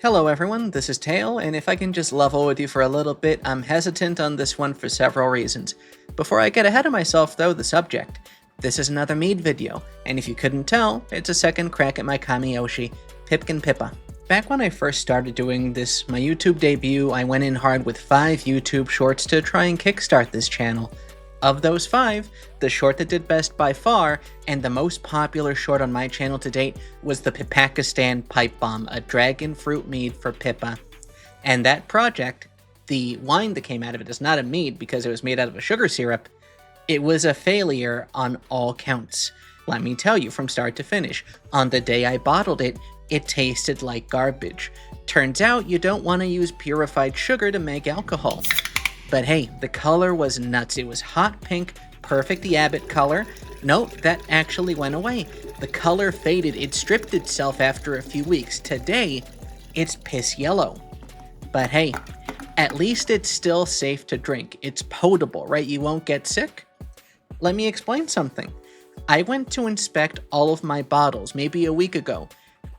Hello everyone, this is Tayle, and if I can just level with you for a little bit, I'm hesitant on this one for several reasons. Before I get ahead of myself though, the subject. This is another mead video, and if you couldn't tell, it's a second crack at my Kami Oshi Pipkin Pippa. Back when I first started doing this, my YouTube debut, I went in hard with 5 YouTube shorts to try and kickstart this channel. Of those 5, the short that did best by far, and the most popular short on my channel to date, was the Pipakistan Pipe Bomb, a dragon fruit mead for Pippa. And that project, the wine that came out of it is not a mead because it was made out of a sugar syrup. It was a failure on all counts. Let me tell you, from start to finish. On the day I bottled it, it tasted like garbage. Turns out you don't want to use purified sugar to make alcohol. But hey, the color was nuts. It was hot pink, perfect the Abbott color. Nope, that actually went away. The color faded. It stripped itself after a few weeks. Today, it's piss yellow. But hey, at least it's still safe to drink. It's potable, right? You won't get sick? Let me explain something. I went to inspect all of my bottles maybe a week ago,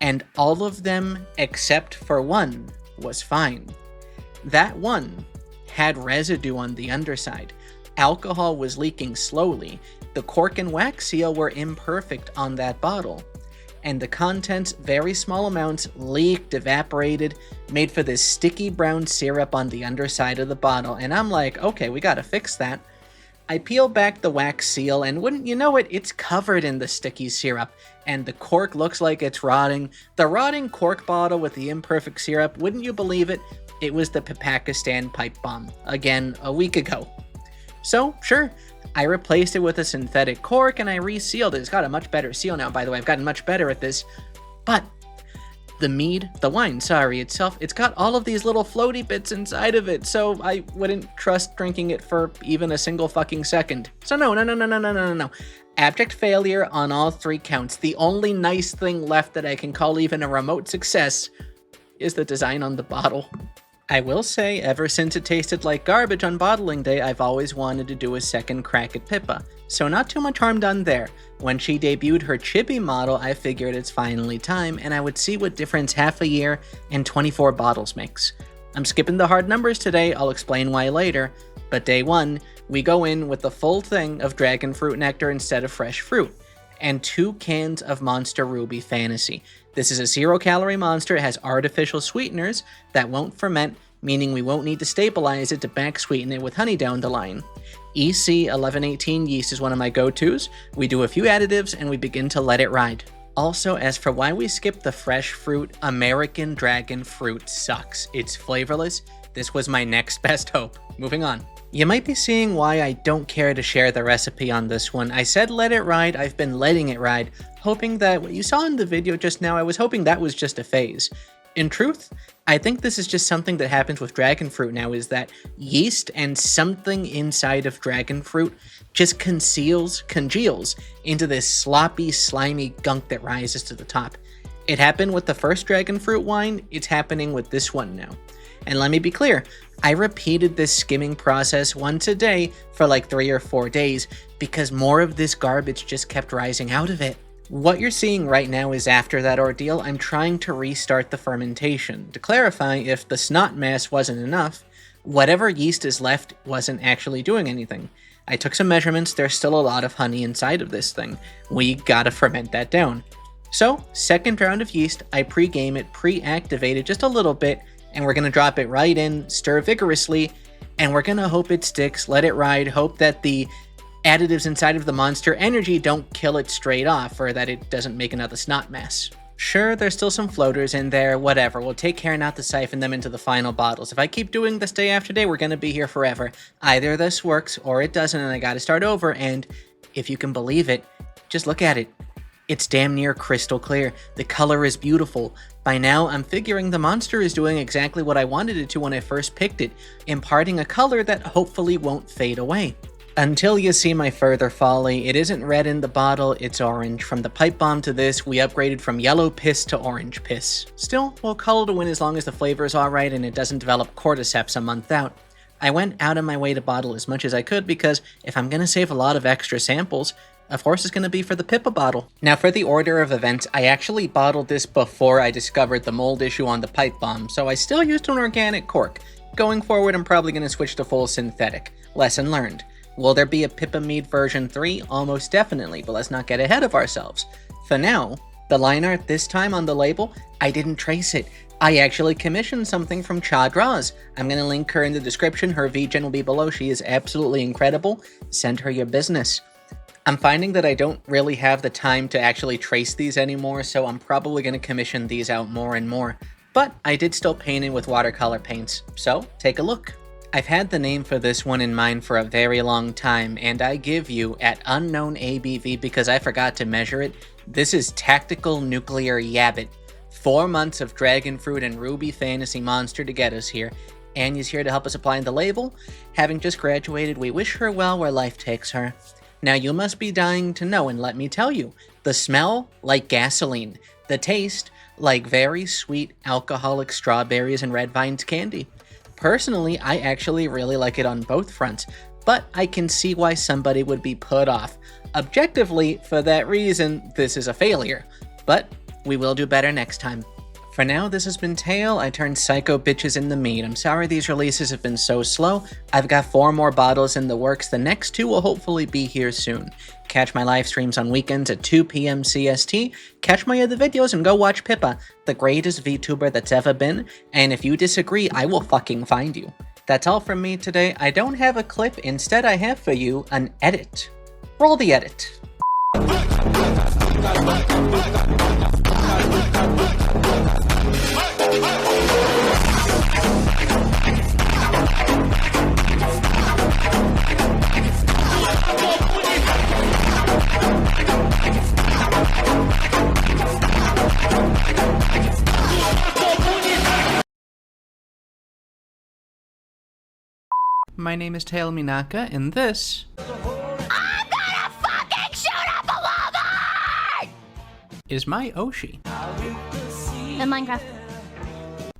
and all of them except for one was fine. That one had residue on the underside. Alcohol was leaking slowly. The cork and wax seal were imperfect on that bottle. And the contents, very small amounts, leaked, evaporated, made for this sticky brown syrup on the underside of the bottle. And I'm like, okay, we gotta fix that. I peel back the wax seal, and wouldn't you know it, it's covered in the sticky syrup. And the cork looks like it's rotting. The rotting cork bottle with the imperfect syrup, wouldn't you believe it? It was the Pipakistan Pipe Bomb, again, a week ago. So, sure, I replaced it with a synthetic cork and I resealed it. It's got a much better seal now, by the way. I've gotten much better at this. But the mead, the wine, itself, it's got all of these little floaty bits inside of it, so I wouldn't trust drinking it for even a single fucking second. So no. Abject failure on all 3 counts. The only nice thing left that I can call even a remote success is the design on the bottle. I will say, ever since it tasted like garbage on bottling day, I've always wanted to do a second crack at Pippa. So not too much harm done there. When she debuted her chibi model, I figured it's finally time, and I would see what difference half a year and 24 bottles makes. I'm skipping the hard numbers today, I'll explain why later, but day 1, we go in with the full thing of dragon fruit nectar instead of fresh fruit, and 2 cans of Monster Ruby Fantasy. This is a 0-calorie monster. It has artificial sweeteners that won't ferment, meaning we won't need to stabilize it to back sweeten it with honey down the line. EC 1118 yeast is one of my go-tos. We do a few additives and we begin to let it ride. Also, as for why we skip the fresh fruit, American dragon fruit sucks. It's flavorless. This was my next best hope. Moving on. You might be seeing why I don't care to share the recipe on this one. I said let it ride, I've been letting it ride, hoping that what you saw in the video just now, I was hoping that was just a phase. In truth, I think this is just something that happens with dragon fruit now, is that yeast and something inside of dragon fruit just congeals into this sloppy, slimy gunk that rises to the top. It happened with the first dragon fruit wine, it's happening with this one now. And let me be clear, I repeated this skimming process once a day for like 3 or 4 days because more of this garbage just kept rising out of it. What you're seeing right now is after that ordeal, I'm trying to restart the fermentation. To clarify, if the snot mass wasn't enough, whatever yeast is left wasn't actually doing anything. I took some measurements, there's still a lot of honey inside of this thing. We gotta ferment that down. So, second round of yeast, I pre-game it, pre-activate it just a little bit, and we're gonna drop it right in, stir vigorously, and we're gonna hope it sticks, let it ride, hope that the additives inside of the Monster Energy don't kill it straight off, or that it doesn't make another snot mess. Sure, there's still some floaters in there, whatever, we'll take care not to siphon them into the final bottles. If I keep doing this day after day, we're gonna be here forever. Either this works, or it doesn't, and I gotta start over, and if you can believe it, just look at it. It's damn near crystal clear. The color is beautiful. By now, I'm figuring the monster is doing exactly what I wanted it to when I first picked it, imparting a color that hopefully won't fade away. Until you see my further folly, it isn't red in the bottle, it's orange. From the pipe bomb to this, we upgraded from yellow piss to orange piss. Still, we'll call it a win as long as the flavor is alright and it doesn't develop cordyceps a month out. I went out of my way to bottle as much as I could because if I'm gonna save a lot of extra samples, of course, is going to be for the Pippa bottle. Now, for the order of events, I actually bottled this before I discovered the mold issue on the pipe bomb, so I still used an organic cork. Going forward, I'm probably going to switch to full synthetic. Lesson learned. Will there be a Pippa Mead version 3? Almost definitely, but let's not get ahead of ourselves. For now, the line art this time on the label, I didn't trace it. I actually commissioned something from Cha Draws. I'm going to link her in the description. Her VGen will be below. She is absolutely incredible. Send her your business. I'm finding that I don't really have the time to actually trace these anymore, so I'm probably going to commission these out more and more. But I did still paint it with watercolor paints, so take a look. I've had the name for this one in mind for a very long time, and I give you, at unknown ABV because I forgot to measure it, this is Tactical Nuclear Yabbit. 4 months of dragon fruit and ruby fantasy monster to get us here. Anya's here to help us apply the label. Having just graduated, we wish her well where life takes her. Now you must be dying to know, and let me tell you, the smell, like gasoline. The taste, like very sweet alcoholic strawberries and red vines candy. Personally, I actually really like it on both fronts, but I can see why somebody would be put off. Objectively, for that reason, this is a failure, but we will do better next time. For now, this has been Tayle. I turned psycho bitches into mead. I'm sorry these releases have been so slow. I've got 4 more bottles in the works. The next 2 will hopefully be here soon. Catch my live streams on weekends at 2 p.m. CST. Catch my other videos and go watch Pippa, the greatest VTuber that's ever been. And if you disagree, I will fucking find you. That's all from me today. I don't have a clip. Instead, I have for you an edit. Roll the edit. My name is Tayle Minaca, and this... I'm gonna fucking shoot up a Walmart! ...is my Oshi. In Minecraft.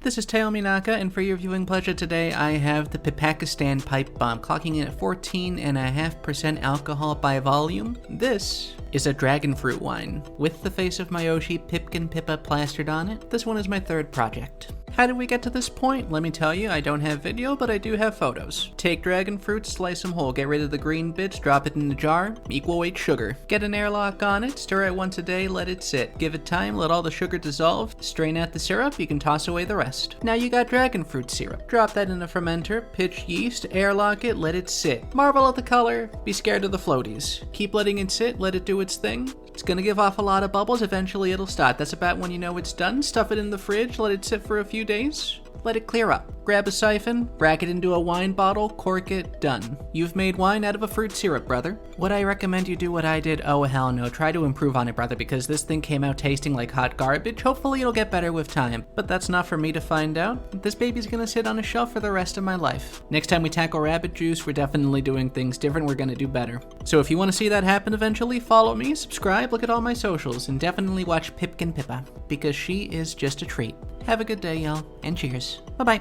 This is Tayle Minaca, and for your viewing pleasure today, I have the Pakistan Pipe Bomb, clocking in at 14.5% alcohol by volume. This is a dragon fruit wine, with the face of my Oshi Pipkin Pippa plastered on it. This one is my 3rd project. How did we get to this point? Let me tell you, I don't have video, but I do have photos. Take dragon fruit, slice them whole, get rid of the green bits, drop it in a jar, equal weight sugar. Get an airlock on it, stir it once a day, let it sit. Give it time, let all the sugar dissolve, strain out the syrup, you can toss away the rest. Now you got dragon fruit syrup. Drop that in a fermenter, pitch yeast, airlock it, let it sit. Marvel at the color, be scared of the floaties. Keep letting it sit, let it do its thing. It's gonna give off a lot of bubbles, eventually it'll stop. That's about when you know it's done. Stuff it in the fridge, let it sit for a few days. Let it clear up. Grab a siphon, rack it into a wine bottle, cork it, done. You've made wine out of a fruit syrup, brother. Would I recommend you do what I did? Oh hell no, try to improve on it, brother, because this thing came out tasting like hot garbage. Hopefully it'll get better with time, but that's not for me to find out. This baby's gonna sit on a shelf for the rest of my life. Next time we tackle rabbit juice, we're definitely doing things different, we're gonna do better. So if you wanna see that happen eventually, follow me, subscribe, look at all my socials, and definitely watch Pipkin Pippa, because she is just a treat. Have a good day, y'all, and cheers. Bye-bye.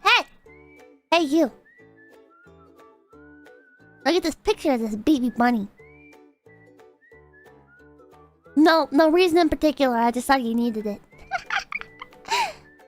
Hey! Hey, you! Look at this picture of this baby bunny. No reason in particular, I just thought you needed it.